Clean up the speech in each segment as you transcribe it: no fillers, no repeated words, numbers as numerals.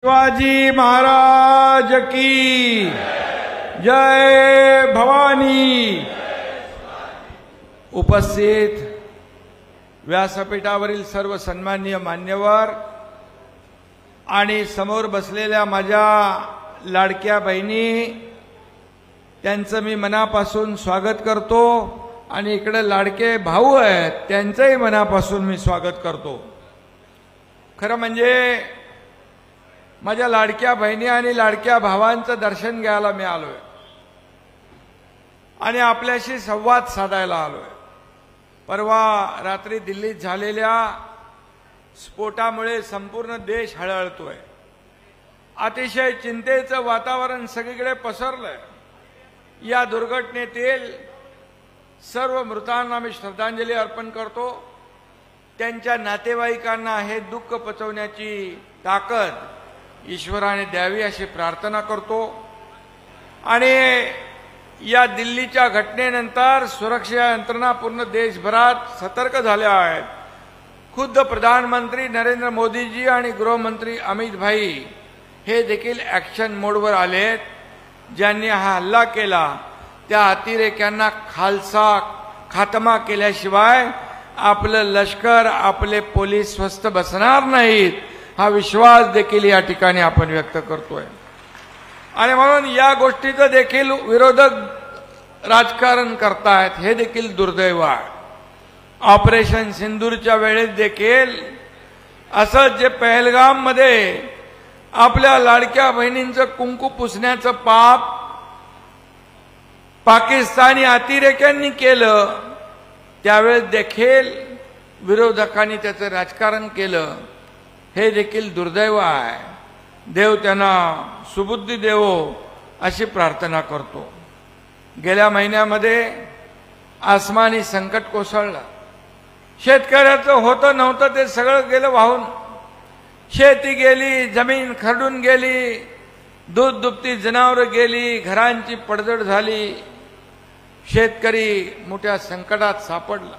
शिवाजी महाराज की जय भवानी। उपस्थित व्यासपीठावरील सर्व सन्माननीय मान्यवर आणि समोर बसलेल्या माझ्या लाडक्या बहिणी, त्यांचं मी मनापासून स्वागत करतो आणि इकडे लाडके भाऊ आहेत त्यांचंही मनापासून मी स्वागत करतो। खरं म्हणजे माझ्या लाडक्या बहिणी आणि लाडक्या भावांचं दर्शन घ्यायला मी आलोय आणि आपल्याशी संवाद साधायला आलोय। परवा रात्री दिल्लीत झालेल्या स्फोटामुळे संपूर्ण देश हळहळतोय। अतिशय चिंतेचं वातावरण सगळीकडे पसरलंय। या दुर्घटनेतील सर्व मृतांना मी श्रद्धांजली अर्पण करतो। त्यांच्या नातेवाईकांना हे दुःख पचवण्याची ताकद ईश्वराने द्यावी अशी प्रार्थना करतो। आणि या दिल्लीच्या घटनेनंतर सुरक्षा यंत्रणा पूर्ण देशभरात सतर्क झाल्या आहेत। खुद्द प्रधानमंत्री नरेंद्र मोदीजी आणि गृहमंत्री अमित भाई हे देखील ॲक्शन मोडवर आलेत। ज्यांनी हा हल्ला केला त्या अतिरेक्यांना खालसा खात्मा केल्याशिवाय आपलं लष्कर आपले पोलीस स्वस्थ बसणार नाहीत हा विश्वास देखील या ठिकाणी आपण व्यक्त करतोय। आणि म्हणून या गोष्टीचं देखील विरोधक राजकारण करतायत हे देखील दुर्दैव आहे। ऑपरेशन सिंदूरच्या वेळेस देखील असं जे पहलगाम मध्ये आपल्या लाडक्या बहिणींचं कुंकू पुसण्याचं पाप पाकिस्तानी अतिरेक्यांनी केलं, त्यावेळेस देखील विरोधकांनी त्याचं राजकारण केलं हे देखील दुर्दैव आहे। देव त्यांना सुबुद्धी देवो अशी प्रार्थना करतो। गेल्या महिन्यामध्ये आसमानी संकट कोसळलं। शेतकऱ्याचं होतं नव्हतं ते सगळं गेलं वाहून। शेती गेली, जमीन खरडून गेली, दूध दुभती जनावरं गेली, घरांची पडझड झाली। शेतकरी मोठ्या संकटात सापडला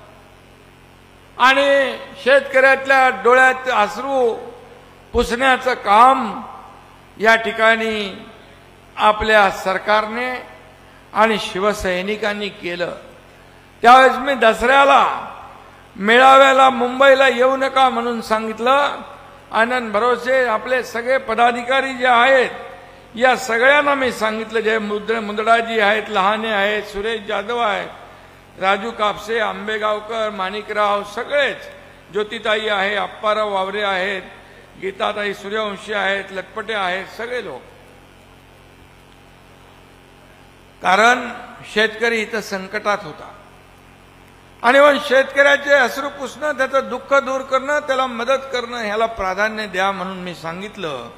आणि शेतकऱ्याच्या डोळ्यात अश्रू पुसण्याचं काम या ठिकाणी आपल्या सरकारने आणि शिवसैनिकांनी केलं। त्यावेळेस मी दसऱ्याला मेळाव्याला मुंबईला येऊ नका म्हणून सांगितलं। आनंद भरोसे आपले सगळे पदाधिकारी जे आहेत या सगळ्यांना मी सांगितलं, जे मुंदडाजी आहेत, लहाने आहेत, सुरेश जाधव आहेत, राजू कापसे, आंबेगावकर, माणिकराव, सगळेच, ज्योतिताई आहे, अप्पाराव वावरे आहेत, गीताताई सूर्यवंशी आहेत, लटपटे आहेत, सगळे लोक। कारण शेतकरी इथं संकटात होता आणि मग शेतकऱ्याचे अश्रू पुसणं, त्याचं दुःख दूर करणं, त्याला मदत करणं ह्याला प्राधान्य द्या म्हणून मी सांगितलं।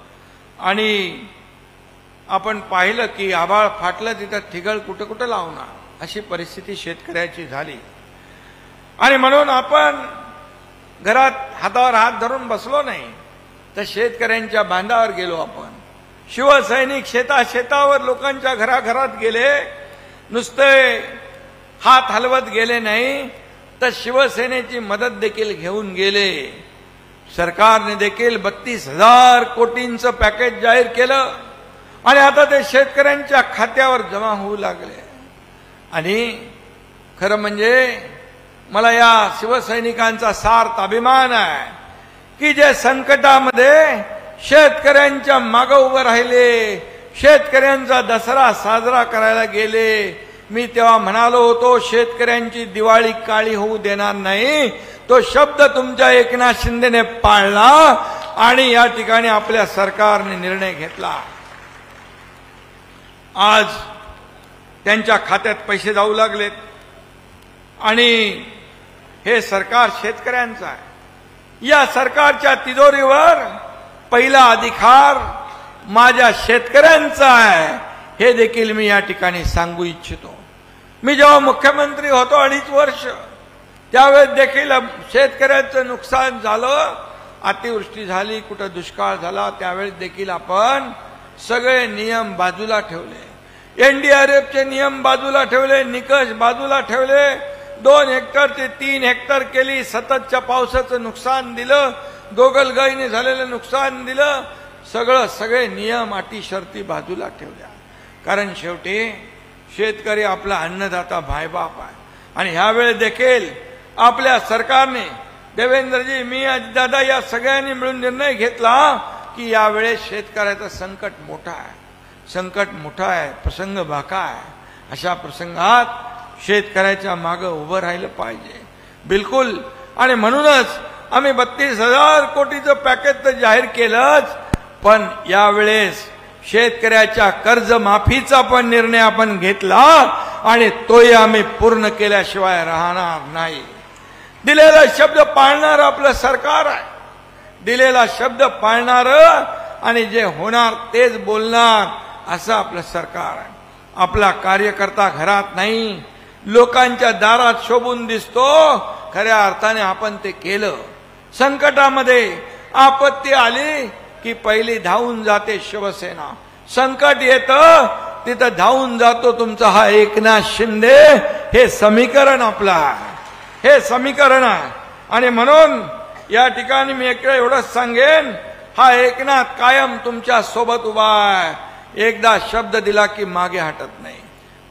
आणि आपण पाहिलं की आभाळ फाटलं तिथं ठिगळ कुठं कुठं लावणार अशी परिस्थिती शेतकऱ्याची झाली। आणि म्हणून आपण घरात हातावर हात धरून बसलो नाही, तर शेतकऱ्यांच्या बांधावर गेलो। आपण शिवसैनिक शेतावर लोकांच्या घराघरात गेले, नुसते हात हलवत गेले नाही तर शिवसेनेची मदत देखील घेऊन गेले। सरकारने देखील 32,000 कोटींचं पॅकेज जाहीर केलं आणि आता ते शेतकऱ्यांच्या खात्यावर जमा होऊ लागले। आणि खरं म्हणजे मला या शिवसैनिकांचा सार्थ अभिमान आहे की जे संकटामध्ये शेतकऱ्यांच्या मागे उभे राहिले, शेतकऱ्यांचा दसरा साजरा करायला गेले। मी तेव्हा म्हणालो होतो शेतकऱ्यांची दिवाळी काळी होऊ देणार नाही, तो शब्द तुमच्या एकनाथ शिंदेने पाळला आणि या ठिकाणी आपल्या सरकारने निर्णय घेतला। आज त्यांच्या खात्यात पैसे जाऊ लागलेत आणि हे सरकार शेतकऱ्यांचं आहे। या सरकारच्या तिजोरीवर पहिला अधिकार माझ्या शेतकऱ्यांचा आहे हे देखील मी या ठिकाणी सांगू इच्छितो। मी जेव्हा मुख्यमंत्री होतो 2.5 वर्ष, त्यावेळेस देखील शेतकऱ्यांचं नुकसान झालं, अतिवृष्टी झाली, कुठं दुष्काळ झाला, त्यावेळेस देखील आपण सगळे नियम बाजूला ठेवले, एनडीआरएफचे नियम बाजूला ठेवले, निकष बाजूला ठेवले, 2 हेक्टर ते 3 हेक्टर केली, सततच्या पावसाचं नुकसान दिलं, गोगलगाईने झालेलं नुकसान दिलं, सगळे नियम अटी शर्ती बाजूला ठेवल्या. कारण शेवटी शेतकरी आपला अन्नदाता भाईबाप आहे. आणि ह्यावेळी देखील आपल्या सरकारने, देवेंद्रजी, मी, अजितदादा या सगळ्यांनी मिळून निर्णय घेतला की यावेळेस शेतकऱ्याचं संकट मोठा आहे, प्रसंग बाका आहे. अशा प्रसंगात शेतकऱ्याच्या मागे उभं राहिलं पाहिजे, बिलकुल. आणि म्हणूनच आम्ही 32,000 कोटीचं पॅकेज तर जाहीर केलंच, पण यावेळेस शेतकऱ्याच्या कर्जमाफीचा पण निर्णय आपण घेतला आणि तोही आम्ही पूर्ण केल्याशिवाय राहणार नाही. दिलेला शब्द पाळणारं आपलं सरकार आहे. दिलेला शब्द पाळणारं आणि जे होणार तेच बोलणार असं आपलं सरकार आहे. आपला कार्यकर्ता घरात नाही, लोकांच्या दारात शोभून दिसतो. खऱ्या अर्थाने आपण ते केलं. संकटामध्ये आपत्ती आली की पहिली धावून जाते शिवसेना. संकट येतं तिथं धावून जातो तुमचा हा एकनाथ शिंदे. हे समीकरण आपलं आहे, हे समीकरण आहे. आणि म्हणून या ठिकाणी मी एवढंच सांगेन, हा एकनाथ कायम तुमच्या सोबत उभा आहे. एकदा शब्द दिला की मागे हटत नाही.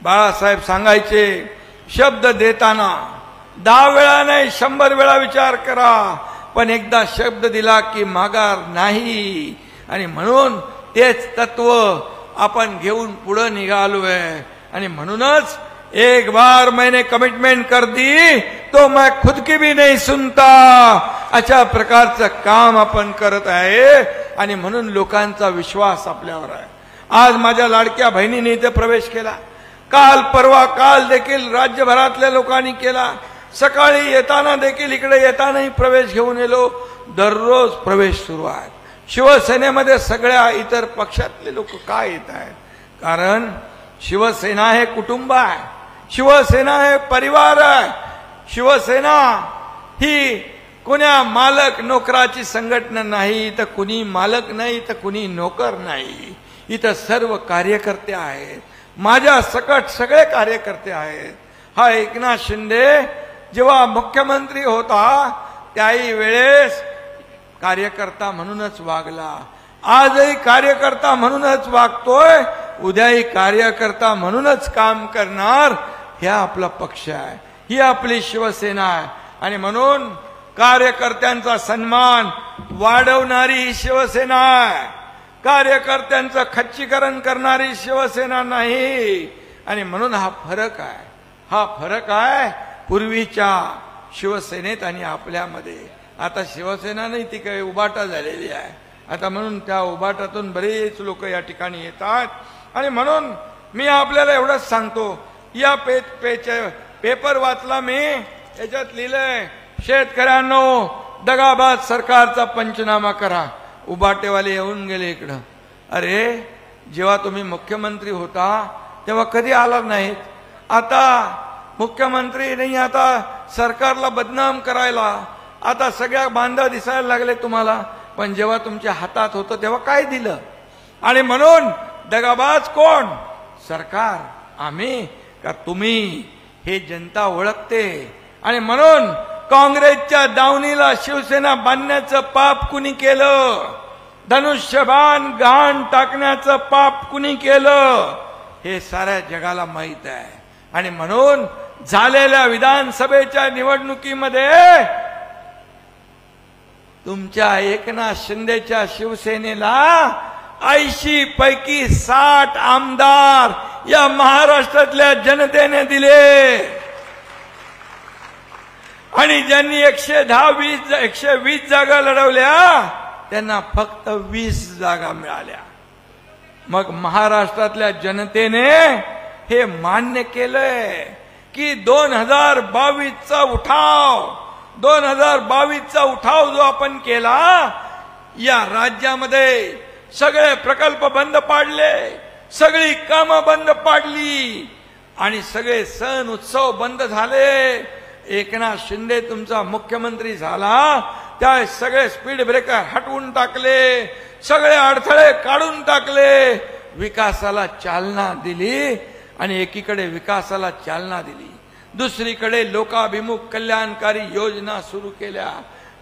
बाळासाहेब सांगायचे, शब्द देताना 10 वेळा नाही 100 वेळा विचार करा, पण एकदा शब्द दिला की माघार नाही. आणि म्हणून तेच तत्व आपण घेऊन पुढे निघालोय. आणि म्हणूनच एक बार मैंने कमिटमेंट कर दी तो मैं खुद की भी नहीं सुनता, अशा प्रकारचं काम आपण करत आहे. आणि म्हणून लोकांचा विश्वास आपल्यावर आहे. आज माझ्या लाडक्या बहिणीने इथे प्रवेश केला, काल देखील राज्यभरातल्या लोकांनी केला. सकाळी येताना देखील इकडे येतानाही प्रवेश घेऊन येलो. दररोज प्रवेश सुरू आहे. शिवसेनेमध्ये सगळ्या इतर पक्षातले लोक काय येत आहेत? कारण शिवसेना हे कुटुंब आहे, शिवसेना हे परिवार आहे. शिवसेना ही कोण्या मालक नोकराची संघटना नाही. इथं कुणी मालक नाही, तर कुणी नोकर नाही. इथं सर्व कार्यकर्ते आहेत. माझ्या सकट सगळे कार्यकर्ते आहेत. हा एकनाथ शिंदे जेव्हा मुख्यमंत्री होता त्याही वेळेस कार्यकर्ता म्हणूनच वागला. आजही कार्यकर्ता म्हणूनच वागतोय, उद्याही कार्यकर्ता म्हणूनच काम करणार. हा आपला पक्ष आहे, ही आपली शिवसेना आहे. आणि म्हणून कार्यकर्त्यांचा सन्मान वाढवणारी ही शिवसेना आहे. कार्यकर्त्यांचं खच्चीकरण करणारी शिवसेना नाही. आणि म्हणून हा फरक आहे पूर्वीच्या शिवसेनेत आणि आपल्यामध्ये. आता शिवसेना नाही, ती काही उबाटा झालेली आहे आता. म्हणून त्या उबाटातून बरेच लोक या ठिकाणी येतात. आणि म्हणून मी आपल्याला एवढंच सांगतो, या पेपर वाचला मी, याच्यात लिहिलंय, शेतकऱ्यांनो दगाबाज सरकारचा पंचनामा करा. उबाटेवाले येऊन गेले इकडं. अरे जेव्हा तुम्ही मुख्यमंत्री होता तेव्हा कधी आला नाहीत. आता मुख्यमंत्री नाही, आता सरकारला बदनाम करायला आता सगळ्या बांधा दिसायला लागले तुम्हाला. पण जेव्हा तुमच्या हातात होतं तेव्हा काय दिलं? आणि म्हणून दगाबाज कोण? सरकार, आम्ही का तुम्ही? हे जनता ओळखते. आणि म्हणून काँग्रेसच्या दावणीला शिवसेना बांधण्याचं पाप कुणी केलं? धनुष्यबाण गहाण टाकण्याचं पाप कुणी केलं? हे साऱ्या जगाला माहित आहे. आणि म्हणून झालेल्या विधानसभेच्या निवडणुकीमध्ये तुमच्या एकनाथ शिंदेच्या शिवसेनेला 80 पैकी 60 आमदार या महाराष्ट्रातल्या जनतेने दिले. आणि ज्यांनी 120 जागा लढवल्या त्यांना फक्त 20 जागा मिळाल्या. मग महाराष्ट्रातल्या जनतेने हे मान्य केलंय की 2022चा उठाव जो आपण केला, या राज्यामध्ये सगळे प्रकल्प बंद पाडले, सगळी कामं बंद पाडली आणि सगळे सण उत्सव बंद झाले. एकनाथ शिंदे तुमचा मुख्यमंत्री झाला त्या सगळे स्पीड ब्रेकर हटवून टाकले, सगळे अडथळे काढून टाकले, विकासाला चालना दिली. आणि एकीकडे विकासाला चालना दिली, दुसरीकडे लोकाभिमुख कल्याणकारी योजना सुरू केल्या.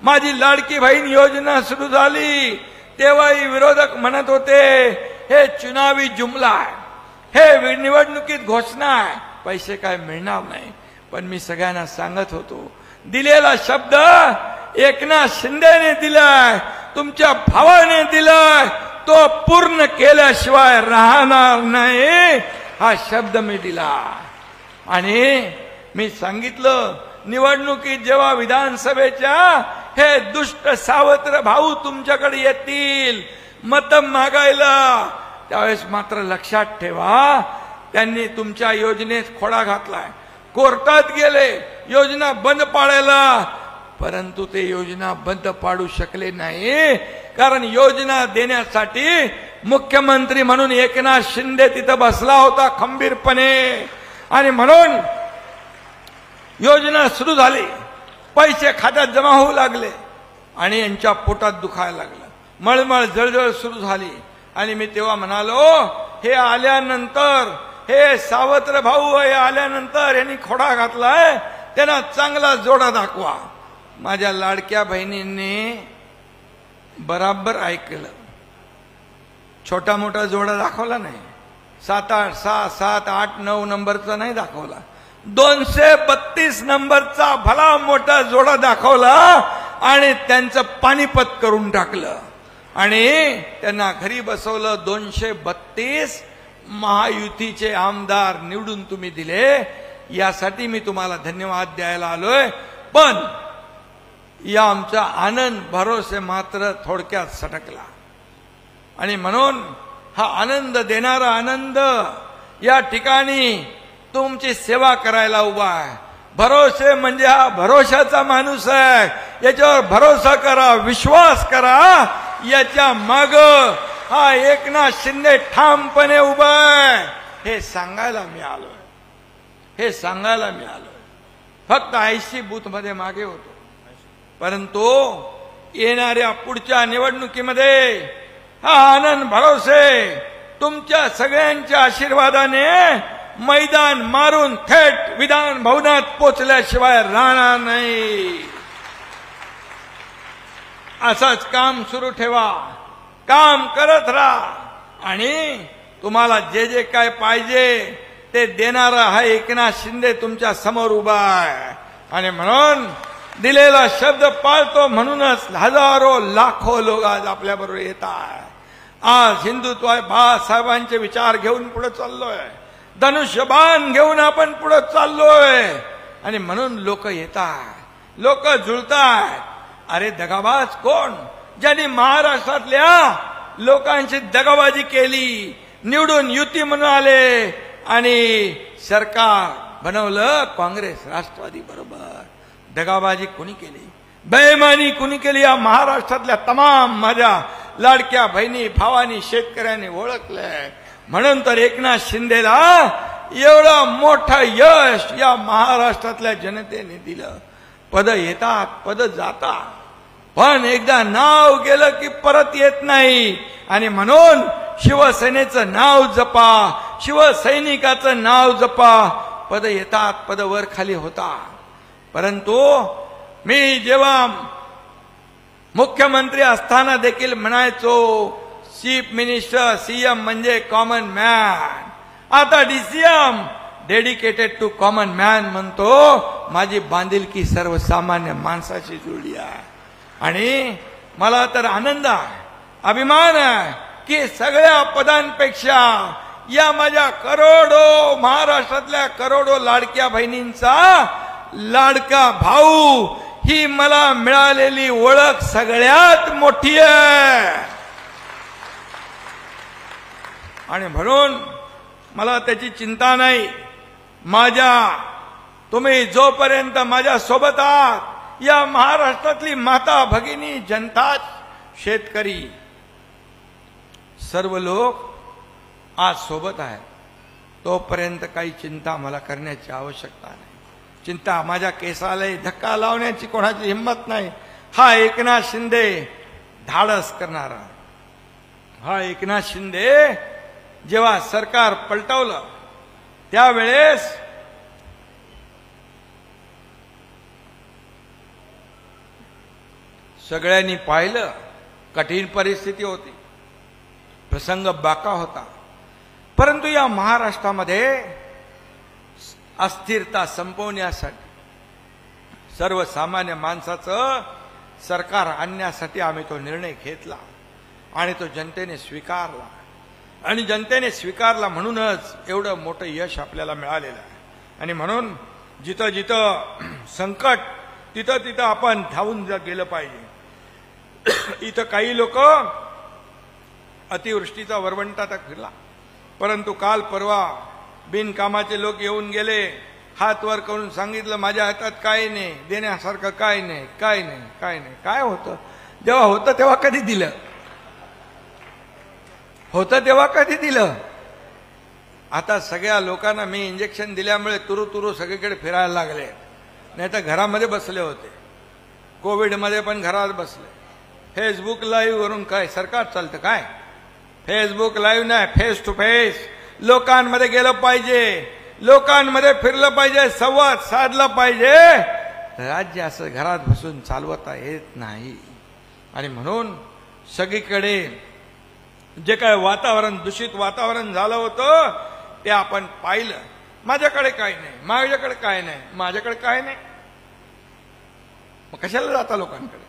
माझी लाडकी बहीण योजना सुरू झाली, तेव्हाही विरोधक म्हणत होते हे चुनावी जुमला आहे, हे निवडणुकीत घोषणा आहे, पैसे काय मिळणार नाही. पण मी सगळ्यांना सांगत होतो दिलेला शब्द एकनाथ शिंदेने दिलाय, तुमच्या भावाने दिलाय, तो पूर्ण केल्याशिवाय राहणार नाही हा शब्द मी दिला. आणि मी सांगितलं निवडणुकीत जेव्हा विधानसभेच्या हे दुष्ट सावत्र भाऊ तुमच्याकडे येतील मत मागायला, त्यावेळेस मात्र लक्षात ठेवा त्यांनी तुमच्या योजनेत खोडा घातलाय, कोर्टात गेले योजना बंद पाडायला, परंतु ते योजना बंद पाडू शकले नाही. कारण योजना देण्यासाठी मुख्यमंत्री म्हणून एकनाथ शिंदे तिथं बसला होता खंबीरपणे. आणि म्हणून योजना सुरू झाली, पैसे खात्यात जमा होऊ लागले आणि यांच्या पोटात दुखायला लागलं, मळमळ जळजळ सुरू झाली. आणि मी तेव्हा म्हणालो हे आल्यानंतर हे सावत्र भाऊ हे आल्यानंतर यांनी खोडा घातलाय, त्यांना चांगला जोडा दाखवा. माझ्या लाडक्या बहिणींनी बराबर ऐकलं, छोटा मोठा जोडा दाखवला नाही, 7, 8, 6, 7, 8, 9 नंबरचा नाही दाखवला, 232 नंबरचा भला मोठा जोडा दाखवला आणि त्यांचं पानिपत करून टाकलं आणि त्यांना घरी बसवलं. 232 महायुतीचे आमदार निवडून तुम्ही दिले, यासाठी मी तुम्हाला धन्यवाद द्यायला आलोय. पण या आमचा आनंद भरोसे मात्र थोडक्यात सटकला. आणि म्हणून हा आनंद देणारा आनंद या ठिकाणी तुमची सेवा करायला उभा आहे. भरोसे म्हणजे हा भरोशाचा माणूस आहे, याच्यावर भरोसा करा, विश्वास करा. याच्या माग हा एकनाथ शिंदे ठामपणे उभा आहे. हे सांगायला मी आलोय, हे सांगायला मी आलोय. फक्त 80 बूथ मध्ये मागे होतो, परंतु येणाऱ्या पुढच्या निवडणुकीमध्ये हा आनंद भरोसे तुमच्या सगळ्यांच्या आशीर्वादाने मैदान मारून थेट विधान भवनात पोचल्याशिवाय राहणार नाही. असंच काम सुरू ठेवा, काम करत राहा आणि तुम्हाला जे जे काय पाहिजे ते देणारा हा एकनाथ शिंदे तुमच्या समोर उभा आहे. आणि म्हणून दिलेला शब्द पाळतो म्हणूनच हजारो लाखो लोक आज आपल्याबरोबर येतात. आज हिंदुत्व बाळासाहेबांचे विचार घेऊन पुढे चाललोय, धनुष्यबाण घेऊन आपण पुढे चाललोय. आणि म्हणून लोक येतात, लोक जुळतात. अरे दगाबाज कोण? ज्यांनी महाराष्ट्रातल्या लोकांची दगाबाजी केली, निवडून युती म्हणून आले आणि सरकार बनवलं काँग्रेस राष्ट्रवादी बरोबर. दगाबाजी कोणी केली, बेईमानी कोणी केली? या महाराष्ट्रातल्या तमाम माझ्या लाडक्या बहिणी भावानी शेतकऱ्यांनी ओळखलंय. म्हणून तर एकनाथ शिंदेला एवढं मोठं यश या महाराष्ट्रातल्या जनतेने दिलं. पद येतात, पद जातात, पण एकदा नाव गेलं की परत येत नाही. आणि म्हणून शिवसेनेचं नाव जपा, शिवसैनिकाचं नाव जपा. पद येतात, पद वर खाली होतात, परंतु मी जेव्हा मुख्यमंत्री असताना देखील म्हणायचो चीफ मिनिस्टर सीएम म्हणजे कॉमन मॅन. आता DCM dedicated to common man म्हणतो. माझी बांधिलकी सर्वसामान्य माणसाची जुळली आहे. आणि मला तर आनंद आहे, अभिमान आहे की सगळ्या पदांपेक्षा या माझ्या करोडो महाराष्ट्रातल्या करोडो लाडक्या बहिणींचा लाडका भाऊ ही मला मिळालेली ओळख सगळ्यात मोठी आहे. आणि म्हणून मला त्याची चिंता नाही. तुम्ही जोपर्यंत माझ्या सोबत आहात, या महाराष्ट्रातली माता भगिनी जनता, शेतकरी, सर्व लोक आज सोबत आहेत, तोपर्यंत काही चिंता मला करण्याची आवश्यकता नाही. चिंता माझ्या केसाला धक्का लावण्याची कोणाची हिंमत नाही. हा एकनाथ शिंदे धाडस करणारा, हा एकनाथ शिंदे जेव्हा सरकार पलटवलं त्यावेळेस सगळ्यांनी पाहिलं कठीण परिस्थिती होती, प्रसंग बाका होता, परंतु या महाराष्ट्रामध्ये अस्थिरता संपवण्यासाठी सर्वसामान्य माणसाचं सरकार आणण्यासाठी आम्ही तो निर्णय घेतला आणि तो जनतेने स्वीकारला. आणि जनतेने स्वीकारला म्हणूनच एवढं मोठं यश आपल्याला मिळालेलं आहे. आणि म्हणून जिथं जिथं संकट तिथं तिथं आपण धावून गेलं पाहिजे. इथं काही लोक अतिवृष्टीचा वरवंटा फिरला, परंतु काल परवा बिनकामाचे लोक येऊन गेले, हात वर करून सांगितलं माझ्या हातात काय नाही, देण्यासारखं काय नाही, काय नाही, काय नाही. काय होतं? जेव्हा होतं तेव्हा कधी दिलं? होतं तेव्हा कधी दिलं? आता सगळ्या लोकांना मी इंजेक्शन दिल्यामुळे तुरु तुरु सगळीकडे फिरायला लागले, नाही तर घरामध्ये बसले होते. कोविडमध्ये पण घरात बसले. फेसबुक लाईव्ह वरून काय सरकार चालतं काय? फेसबुक लाईव्ह नाही, फेस टू फेस लोकांमध्ये गेलं पाहिजे, लोकांमध्ये फिरलं पाहिजे, संवाद साधला पाहिजे. राज्य असं घरात बसून चालवता येत नाही. आणि म्हणून सगळीकडे जे काय वातावरण, दूषित वातावरण झालं होतं ते आपण पाहिलं. माझ्याकडे काय नाही, माझ्याकडे काय नाही, माझ्याकडे काय नाही. मग कशाला जाता लोकांकडे?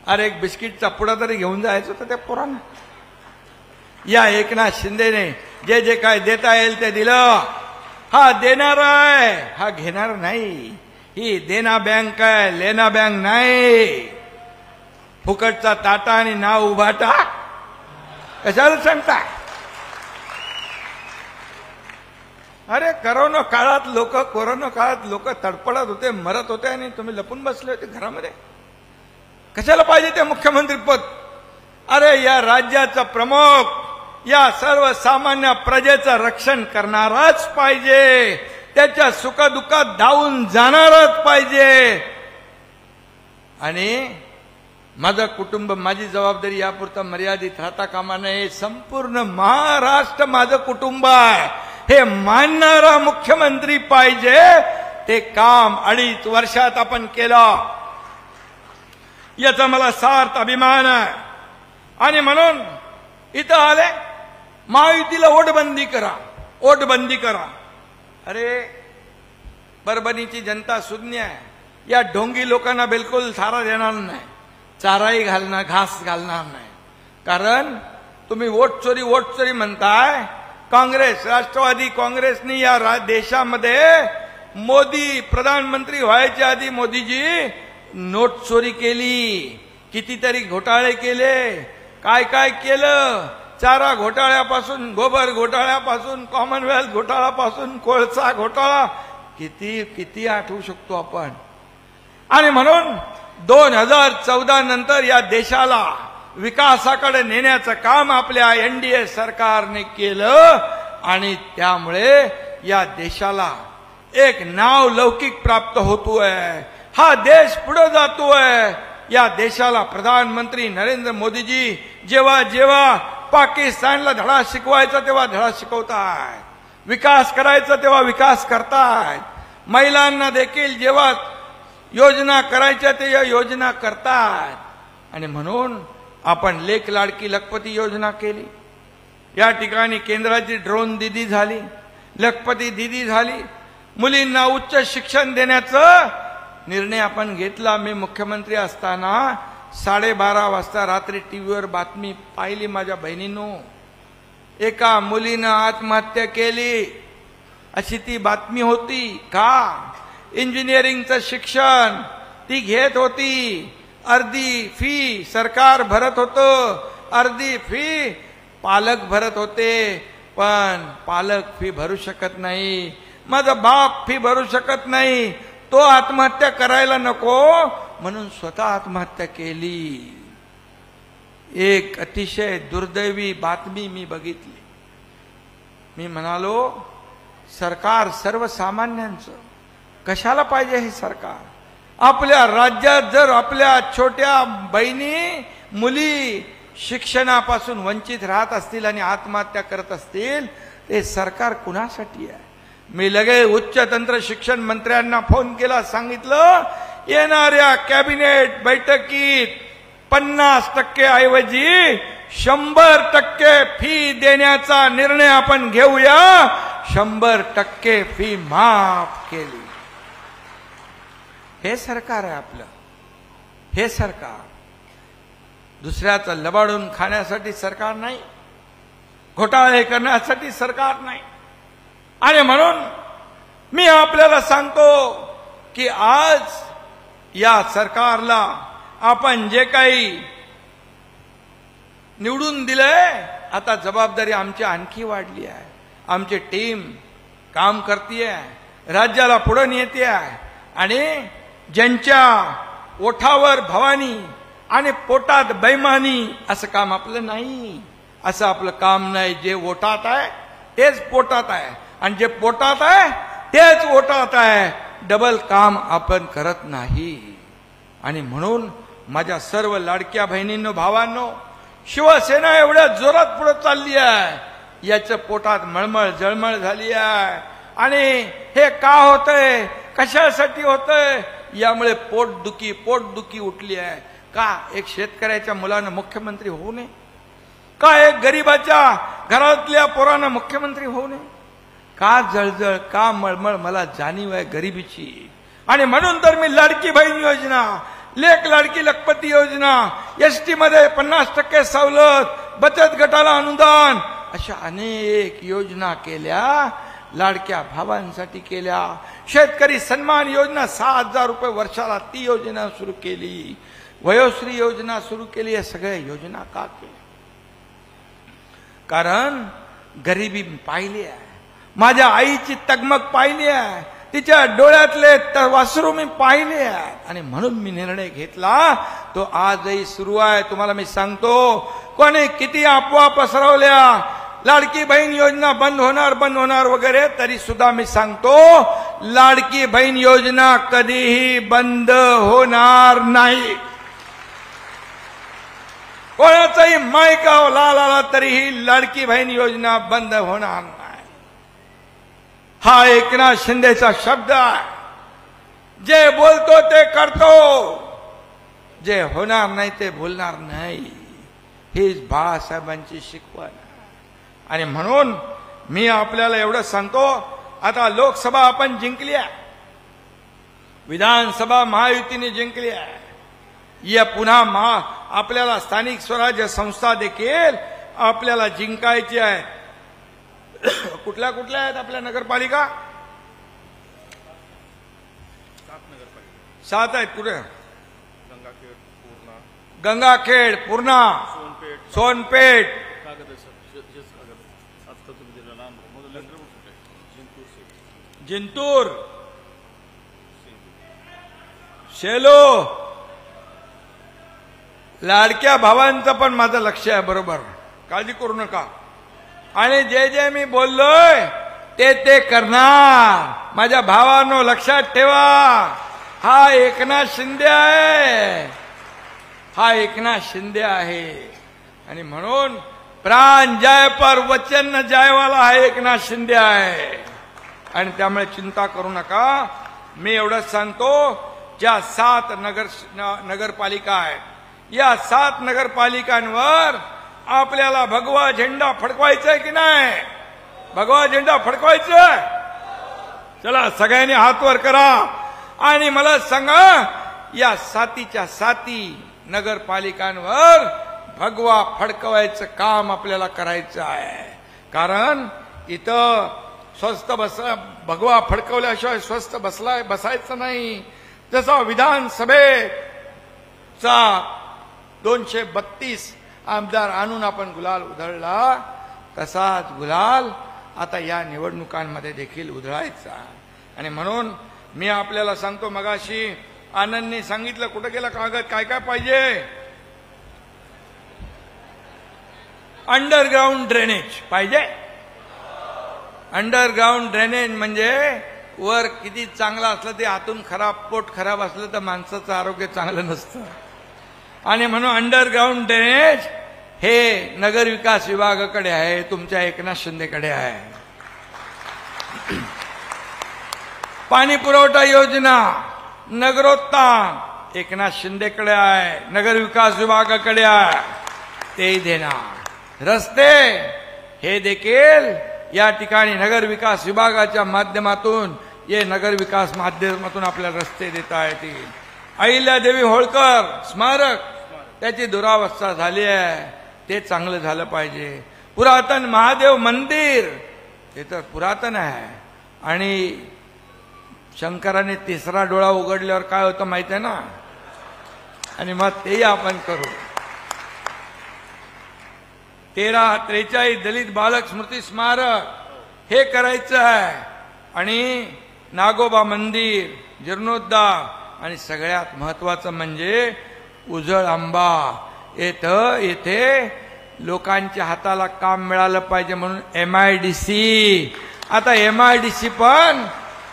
अरे एक बिस्किटचा पुडा तरी घेऊन जायचं होतं त्या पोरांना. या एकनाथ शिंदेने जे जे काय देता येईल ते दिलं. हा देणार आहे, हा घेणार नाही. ही देना बँक आहे, लेना बँक नाही. फुकटचा ताटा आणि नाव उभाटा कशाला सांगता? अरे कोरोना काळात लोक तडपडत होते, मरत होते आणि तुम्ही लपून बसले होते घरामध्ये. कशाला पाहिजे ते मुख्यमंत्री पद? अरे या राज्याचा प्रमुख या सर्वसामान्य प्रजेचं रक्षण करणाराच पाहिजे, त्याच्या सुखदुःखात धावून जाणारच पाहिजे. आणि माझं कुटुंब, माझी जबाबदारी यापुरता मर्यादित राहता कामा नये. संपूर्ण महाराष्ट्र माझं कुटुंब आहे हे मानणारा मुख्यमंत्री पाहिजे. ते काम 2.5 वर्षात आपण केलं, याचा मला सार्थ अभिमान आहे. आणि म्हणून इथं आले, महायुतीला वोटबंदी करा, वोटबंदी करा. अरे परभणीची जनता सुज्ञ आहे. या ढोंगी लोकांना बिलकुल चारा देणार नाही, चाराही घालणार, घास घालणार नाही. कारण तुम्ही वोट चोरी म्हणताय. काँग्रेस, राष्ट्रवादी काँग्रेसनी या देशामध्ये मोदी प्रधानमंत्री व्हायच्या आधी मोदीजी नोट चोरी केली, कितीतरी घोटाळे केले. काय काय केलं? चारा घोटाळ्यापासून, गोबर घोटाळ्यापासून, कॉमनवेल्थ घोटाळ्यापासून, कोळसा घोटाळा, किती किती आठवू शकतो आपण. आणि म्हणून 2014 नंतर या देशाला विकासाकडे नेण्याचं काम आपल्या एनडीए सरकारने केलं. आणि त्यामुळे या देशाला एक नाव लौकिक प्राप्त होतोय. हा देश पुढे जातोय. या देशाला प्रधानमंत्री नरेंद्र मोदीजी जेव्हा जेव्हा पाकिस्तानला धडा शिकवायचा तेव्हा धडा शिकवतायत, विकास करायचा तेव्हा विकास करतायत, महिलांना देखील जेव्हा योजना करायच्या ते योजना करतात. आणि म्हणून आपण लेक लाडकी लखपती योजना केली. या ठिकाणी केंद्राची ड्रोन दीदी झाली, लखपती दीदी झाली. मुलींना उच्च शिक्षण देण्याचा निर्णय आपण घेतला. मी मुख्यमंत्री असताना 12:30 वाजता रात्री टीव्हीवर बातमी पाहिली माझ्या बहिणींनो, एका मुलीनं आत्महत्या केली अशी ती बातमी होती. का? इंजिनिअरिंगचं शिक्षण ती घेत होती, अर्धी फी सरकार भरत होतं, अर्धी फी पालक भरत होते. पण पालक फी भरू शकत नाही, माझा बाप फी भरू शकत नाही, तो आत्महत्या करायला नको म्हणून स्वतः आत्महत्या केली. एक अतिशय दुर्दैवी बातमी मी बघितली. मी म्हणालो, सरकार सर्वसामान्यांचं कशाला पाहिजे हे सरकार? आपल्या राज्यात जर आपल्या छोट्या बहिणी मुली शिक्षणापासून वंचित राहत असतील आणि आत्महत्या करत असतील, ते सरकार कुणासाठी आहे? मी लगे उच्च तंत्र शिक्षण मंत्र्यांना फोन केला, सांगितलं येणाऱ्या कॅबिनेट बैठकीत 50% ऐवजी 100% फी देण्याचा निर्णय आपण घेऊया. 100% फी माफ केली. हे सरकार आहे आपलं. हे सरकार दुसऱ्याचं लबाडून खाण्यासाठी सरकार नाही, घोटाळे करण्यासाठी सरकार नाही. आणि म्हणून मी आपल्याला सांगतो की आज या सरकारला आपण जे काही निवडून दिलंय, आता जबाबदारी आमची आणखी वाढली आहे. आमची टीम काम करतीये, राज्याला पुढे नेते आहे. आणि ज्यांच्या ओठावर भवानी आणि पोटात बैमानी असं काम आपलं नाही. असं आपलं काम नाही. जे ओठात आहे तेच पोटात आहे, आणि जे पोटात आहे तेच ओठात आहे. डबल काम आपण करत नाही. आणि म्हणून माझ्या सर्व लाडक्या बहिणींनो, भावांनो, शिवसेना एवढ्या जोरात पुढे चालली आहे, याच्या पोटात मळमळ जळमळ झाली आहे. आणि हे का होतंय, कशासाठी होतंय, यामुळे पोटदुखी उठली आहे. का एक शेतकऱ्याच्या मुलानं मुख्यमंत्री होऊ नये? का एक गरीबाच्या घरातल्या पोरानं मुख्यमंत्री होऊ नये? का जळजळ, का मळमळ? मला जाणीव आहे गरिबीची. आणि म्हणून तर मी लाडकी बहीण योजना, लेक लाडकी लखपती योजना, एसटी मध्ये 50% सवलत, बचत गटाला अनुदान, अशा अनेक योजना केल्या. लाडक्या भावांसाठी केल्या. शेतकरी सन्मान योजना 6,000 रुपये वर्षाला, ती योजना सुरू केली. वयोश्री योजना सुरू केली. या सगळ्या योजना का केल्या? कारण गरिबी पाहिली आहे. माझ्या आईची तगमग पाहिली आहे. तिच्या डोळ्यातले वासरू मी पाहिले आहेत. आणि म्हणून मी निर्णय घेतला, तो आजही सुरू आहे. तुम्हाला मी सांगतो, कोणी किती अफवा पसरवल्या, लाडकी बहीण योजना बंद होणार वगैरे, तरी सुद्धा मी सांगतो, लाडकी बहीण योजना कधीही बंद होणार नाही. कोणाचाही मायका लाला तरीही लाडकी बहीण योजना बंद होणार नाही. हा एकनाथ शिंदेचा शब्द आहे. जे बोलतो ते करतो, जे होणार नाही ते बोलणार नाही. हीच बाळासाहेबांची शिकवण आहे. आणि म्हणून मी आपल्याला एवढं सांगतो, आता लोकसभा आपण जिंकली आहे, विधानसभा महायुतीने जिंकली आहे. या पुन्हा आपल्याला स्थानिक स्वराज्य संस्था देखील आपल्याला जिंकायची आहे. कुठल्या कुठल्या आहेत आपल्या नगरपालिका? 7 आहेत. कुठे? गंगाखेड, पूर्णा, सोनपेठ, जिंतूर, शेलो. लाडक्या भावांचं पण माझं लक्ष आहे, बरोबर, काळजी करू नका. आणि जे जे मी बोललोय ते करणार. माझ्या भावांनो, लक्षात ठेवा, हा एकनाथ शिंदे आहे. हा एकनाथ शिंदे आहे. आणि म्हणून प्राण जाय पर वचन न जायवाला हा एकनाथ शिंदे आहे. आणि त्यामुळे चिंता करू नका. मी एवढंच सांगतो, ज्या 7 नगरपालिका आहेत, या 7 नगरपालिकांवर आपल्याला भगवा झेंडा फडकवायचा आहे की नाही? भगवा झेंडा फडकवायचा? चला सगळ्यांनी हात वर करा आणि मला सांगा, या 7च्या 7 नगरपालिकांवर भगवा फडकवायचं काम आपल्याला करायचं आहे. कारण इथं स्वस्थ भगवा फडकवल्याशिवाय स्वस्थ बसायचं नाही. जसा विधानसभेचा 232 आमदार आणून आपण गुलाल उधळला, तसाच गुलाल आता या निवडणुकांमध्ये देखील उधळायचा. आणि म्हणून मी आपल्याला सांगतो, मगाशी आनंदने सांगितलं, कुठं गेला कागद, काय काय पाहिजे? अंडरग्राउंड ड्रेनेज पाहिजे. अंडरग्राउंड ड्रेनेज म्हणजे वर किती चांगला असलं ते आतून खराब, पोट खराब असलं तर माणसाचं आरोग्य चांगलं नसतं. आणि म्हणून अंडरग्राउंड ड्रेनेज हे नगर विकास विभागाकडे आहे, तुमच्या एकनाथ शिंदेकडे आहे. पाणी पुरवठा योजना, नगरोत्थान, एकनाथ शिंदेकडे आहे, नगर विकास विभागाकडे आहे, तेही देणार. रस्ते हे देखील या ठिकाणी नगर विकास विभागाच्या माध्यमातून नगर विकास माध्यमातून आपल्याला रस्ते देता येतील. अहिल्यादेवी होळकर स्मारक त्याची दुरावस्था झाली आहे, ते चांगलं झालं पाहिजे. पुरातन महादेव मंदिर ते तर पुरातन आहे, आणि शंकराने तिसरा डोळा उघडल्यावर काय होतं माहिती आहे ना, आणि मग तेही आपण करू. 1343 दलित बालक स्मृती स्मारक हे करायचं आहे, आणि नागोबा मंदिर जीर्णोद्धार, आणि सगळ्यात महत्वाचं म्हणजे उजळ आंबा येथे लोकांच्या हाताला काम मिळालं पाहिजे म्हणून MIDC. आता MIDC पण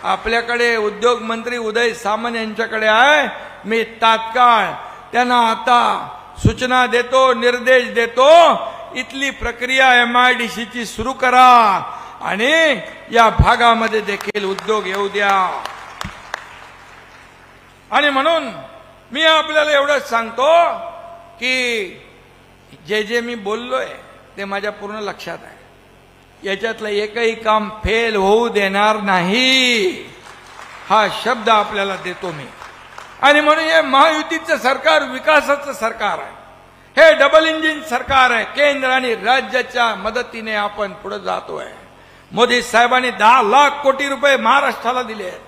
आपल्याकडे उद्योग मंत्री उदय सामंत यांच्याकडे आहे. मी तात्काळ त्यांना आता सूचना देतो, निर्देश देतो, इथली प्रक्रिया MIDCची सुरू करा आणि या भागामध्ये देखील उद्योग येऊ द्या. आणि म्हणून मी आपल्याला एवढंच सांगतो की जे मी बोललोय ते माझ्या पूर्ण लक्षात आहे. याच्यातलं एकही काम फेल होऊ देणार नाही, हा शब्द आपल्याला देतो मी. आणि म्हणून हे महायुतीचं सरकार विकासाचं सरकार आहे, हे डबल इंजिन सरकार आहे. केंद्र आणि राज्याच्या मदतीने आपण पुढे जातोय. मोदी साहेबांनी 10 लाख कोटी रुपये महाराष्ट्राला दिले आहेत,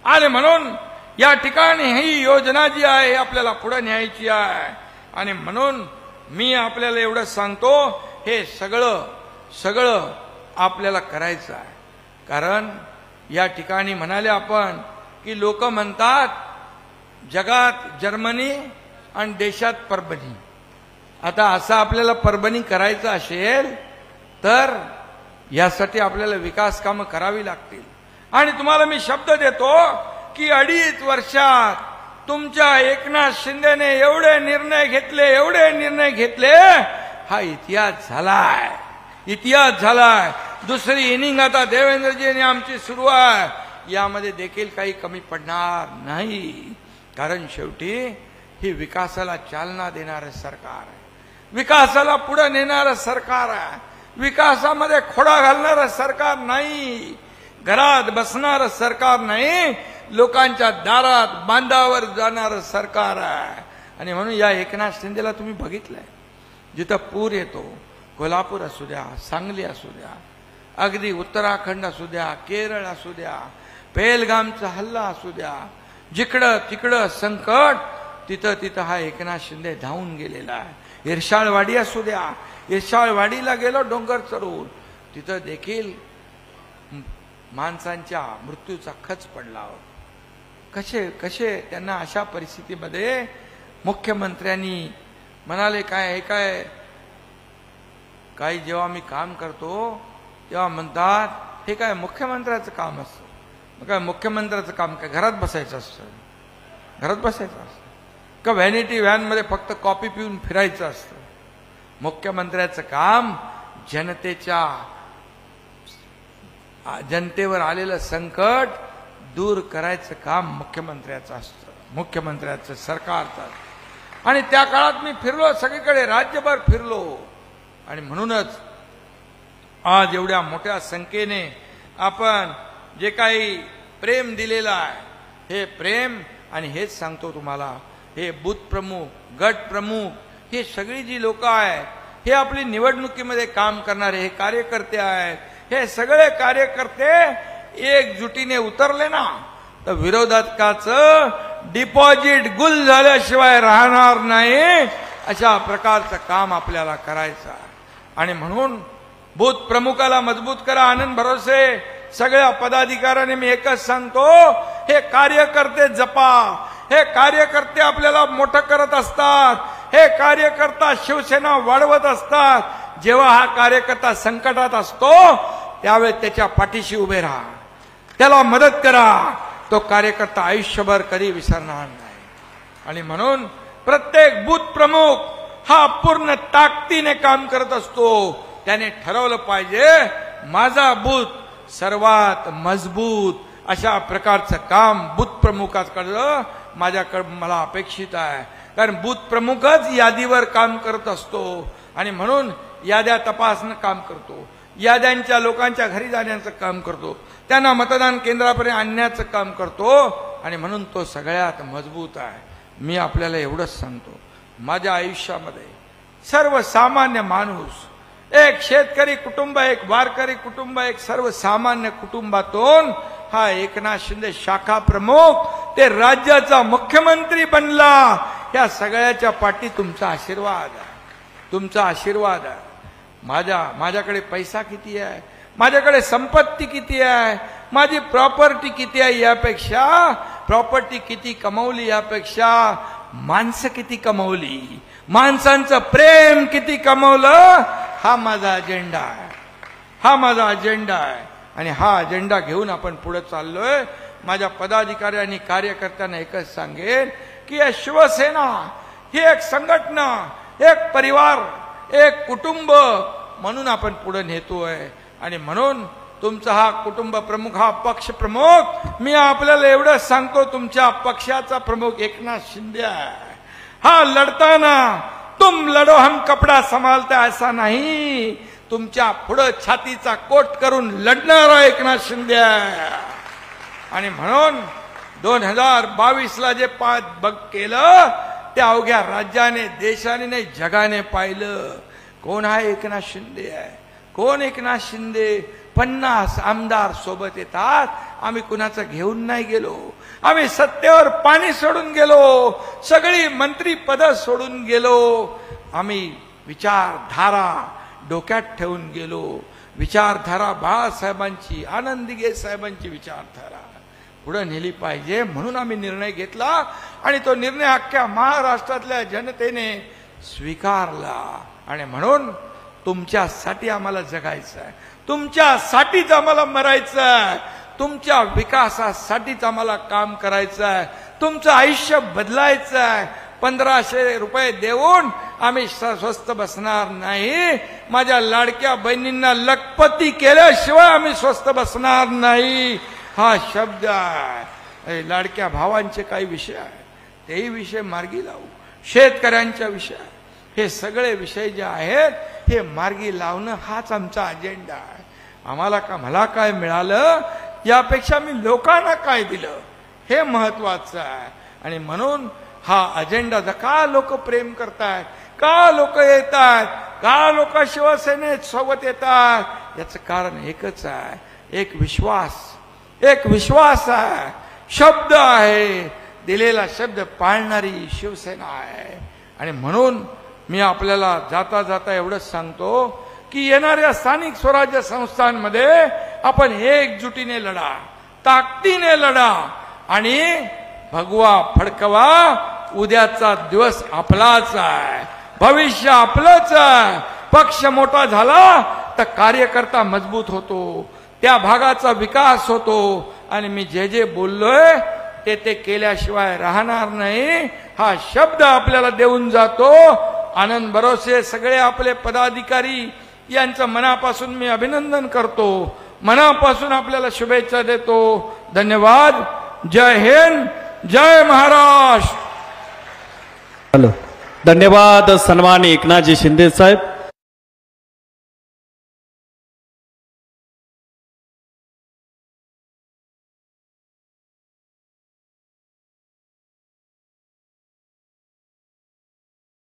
आणि म्हणून या ठिकाणी ही योजना जी आहे आपल्याला पुढे न्यायची आहे. आणि म्हणून मी आपल्याला एवढं सांगतो, हे सगळं आपल्याला करायचं आहे. कारण या ठिकाणी म्हणाले आपण की लोक म्हणतात जगात जर्मनी आणि देशात परभणी. आता असं आपल्याला परभणी करायचं असेल तर यासाठी आपल्याला विकास कामं करावी लागतील. आणि तुम्हाला मी शब्द देतो की 2.5 वर्षात तुमच्या एकनाथ शिंदेने एवढे निर्णय घेतले, हा इतिहास झालाय. दुसरी इनिंग आता देवेंद्रजींनी आमची सुरू आहे, यामध्ये देखील काही कमी पडणार नाही. कारण शेवटी ही विकासाला चालना देणारं सरकार आहे, विकासाला पुढे नेणारं सरकार आहे, विकासामध्ये खोडा घालणारं सरकार नाही, घरात बसणारं सरकार नाही, लोकांच्या दारात बांधावर जाणारं सरकार आहे. आणि म्हणून या एकनाथ शिंदेला तुम्ही बघितलंय, जिथं पूर येतो, कोल्हापूर असू द्या, सांगली असू द्या, अगदी उत्तराखंड असू द्या, केरळ असू द्या, पेहलगामचा हल्ला असू द्या, जिकडं तिकडं संकट, तिथं हा एकनाथ शिंदे धावून गेलेला आहे. इर्शाळवाडी असू द्या, इर्शाळवाडीला गेलो डोंगर चढून, तिथं देखील माणसांच्या मृत्यूचा खच पडला होता. कसे त्यांना अशा परिस्थितीमध्ये मुख्यमंत्र्यांनी म्हणाले, काही जेव्हा मी काम करतो तेव्हा म्हणतात हे काय मुख्यमंत्र्याचं काम असतं. मग काय मुख्यमंत्र्याचं काम काय घरात बसायचं असतं का व्हॅनिटी व्हॅनमध्ये फक्त कॉफी पिऊन फिरायचं असतं? मुख्यमंत्र्याचं काम जनतेवर आलेलं संकट दूर करायचं काम मुख्यमंत्र्याचं असतं, मुख्यमंत्र्याचं सरकारचं. आणि त्या काळात मी फिरलो सगळीकडे, राज्यभर फिरलो. आणि म्हणूनच आज एवढ्या मोठ्या संख्येने आपण जे काही प्रेम दिलेलं आहे, हे प्रेम, आणि हेच सांगतो तुम्हाला, हे बूथ प्रमुख, गट प्रमुख, हे सगळी जी लोक आहेत, हे आपली निवडणुकीमध्ये काम करणारे हे कार्यकर्ते आहेत. हे सगळे कार्यकर्ते एकजुटीने उतरले ना तर विरोधकाचं डिपॉझिट गुल झाल्याशिवाय राहणार नाही. अशा प्रकारचं काम आपल्याला करायचं आहे. आणि म्हणून बूथ प्रमुखाला मजबूत करा. आनंद भरोसे सगळ्या पदाधिकाऱ्यांनी मी एकच सांगतो, हे कार्यकर्ते जपा. हे कार्यकर्ते आपल्याला मोठं करत असतात, हे कार्यकर्ता शिवसेना वाढवत असतात. जेव्हा हा कार्यकर्ता संकटात असतो त्यावेळेस त्याच्या पाठीशी उभे राहा, त्याला मदत करा. तो कार्यकर्ता आयुष्यभर कधी विसरणार नाही. आणि म्हणून प्रत्येक बूथ प्रमुख हा पूर्ण ताकदीने काम करत असतो. त्याने ठरवलं पाहिजे माझा बूथ सर्वात मजबूत, अशा प्रकारचं काम बूथ प्रमुखाकडे मला अपेक्षित आहे, कारण बूथ प्रमुखच यादीवर काम करत असतो आणि म्हणून याद्या तपासणं काम करतो, याद्यांच्या लोकांच्या घरी जाण्याचं काम करतो, त्यांना मतदान केंद्रापर्यंत आणण्याचं काम करतो आणि म्हणून तो सगळ्यात मजबूत आहे. मी आपल्याला एवढंच सांगतो, माझ्या आयुष्यामध्ये सर्वसामान्य माणूस, एक शेतकरी कुटुंब, एक वारकरी कुटुंब, एक सर्वसामान्य कुटुंबातून हा एकनाथ शिंदे शाखा प्रमुख ते राज्याचा मुख्यमंत्री बनला. या सगळ्याच्या पाठी तुमचा आशीर्वाद आहे, तुमचा आशीर्वाद आहे. माझ्याकडे पैसा किती आहे, माझ्याकडे संपत्ती किती आहे, माझी प्रॉपर्टी किती आहे यापेक्षा, प्रॉपर्टी किती कमवली यापेक्षा माणसं किती कमवली, माणसांचं प्रेम किती कमवलं, हा माझा अजेंडा आहे, हा माझा अजेंडा आहे. आणि हा अजेंडा घेऊन आपण पुढे चाललोय. माझ्या पदाधिकारी आणि कार्यकर्त्यांना एकच सांगेन की या शिवसेना ही एक संघटना, एक परिवार, एक कुटुंब म्हणून आपण पुढे नेतोय. आणि म्हणून तुमचा हा कुटुंब प्रमुख, हा पक्ष प्रमुख, मी आपल्याला एवढंच सांगतो, तुमच्या पक्षाचा प्रमुख एकनाथ शिंदे आहे. हा लढताना तुम लढो हम कपडा संभालता ऐसा नाही, तुमच्या पुढे छातीचा कोट करून लढणारा एकनाथ शिंदे आहे. आणि म्हणून 2022ला जे बघ केलं ते अवघ्या राज्याने, देशाने नाही जगाने पाहिलं. कोण आहे एकनाथ शिंदे आहे, कोण एकनाथ शिंदे. 50 आमदार सोबत येतात, आम्ही कुणाचं घेऊन नाही गेलो, आम्ही सत्तेवर पाणी सोडून गेलो, सगळी मंत्री पद सोडून गेलो, आम्ही विचारधारा डोक्यात ठेवून गेलो. विचारधारा बाळासाहेबांची, आनंद दिघे साहेबांची विचारधारा पुढे नेली पाहिजे म्हणून आम्ही निर्णय घेतला. आणि तो निर्णय अख्ख्या महाराष्ट्रातल्या जनतेने स्वीकारला. आणि म्हणून तुमच्यासाठी आम्हाला जगायचं आहे, तुमच्यासाठीच आम्हाला मरायचं आहे, तुमच्या विकासासाठीच आम्हाला काम करायचं आहे, तुमचं आयुष्य बदलायचं आहे. 1500 रुपये देऊन आम्ही स्वस्थ बसणार नाही. माझ्या लाडक्या बहिणींना लखपती केल्याशिवाय आम्ही स्वस्थ बसणार नाही. हा शब्द आहे. लाडक्या भावांचे काही विषय आहे, तेही विषय मार्गी लावू. शेतकऱ्यांच्या विषय, हे सगळे विषय जे आहेत हे मार्गी लावणं हाच आमचा अजेंडा आहे. मला काय मिळालं यापेक्षा मी लोकांना काय दिलं हे महत्वाचं आहे. आणि म्हणून हा अजेंडा, का लोक प्रेम करतायत, का लोक येतात, का लोक शिवसेनेत सोबत येतात, याचं कारण एकच आहे, एक विश्वास आहे, शब्द आहे, दिलेला शब्द पाळणारी शिवसेना आहे. आणि म्हणून मी आपल्याला जाता जाता एवढंच सांगतो की येणाऱ्या स्थानिक स्वराज्य संस्थांमध्ये आपण एकजुटीने लढा, ताकदीने लढा आणि भगवा फडकवा. उद्याचा दिवस आपलाच आहे, भविष्य आपलंच आहे. पक्ष मोठा झाला तर कार्यकर्ता मजबूत होतो, त्या भागाचा विकास होतो. आणि मी जे बोललोय ते केल्याशिवाय राहणार नाही, हा शब्द आपल्याला देऊन जातो. आनंद भरोसे सगळे आपले पदाधिकारी यांचं मनापासून मी अभिनंदन करतो, मनापासून आपल्याला शुभेच्छा देतो. धन्यवाद. जय हिंद, जय महाराष्ट्र. धन्यवाद सन्माननीय एकनाथजी शिंदे साहेब.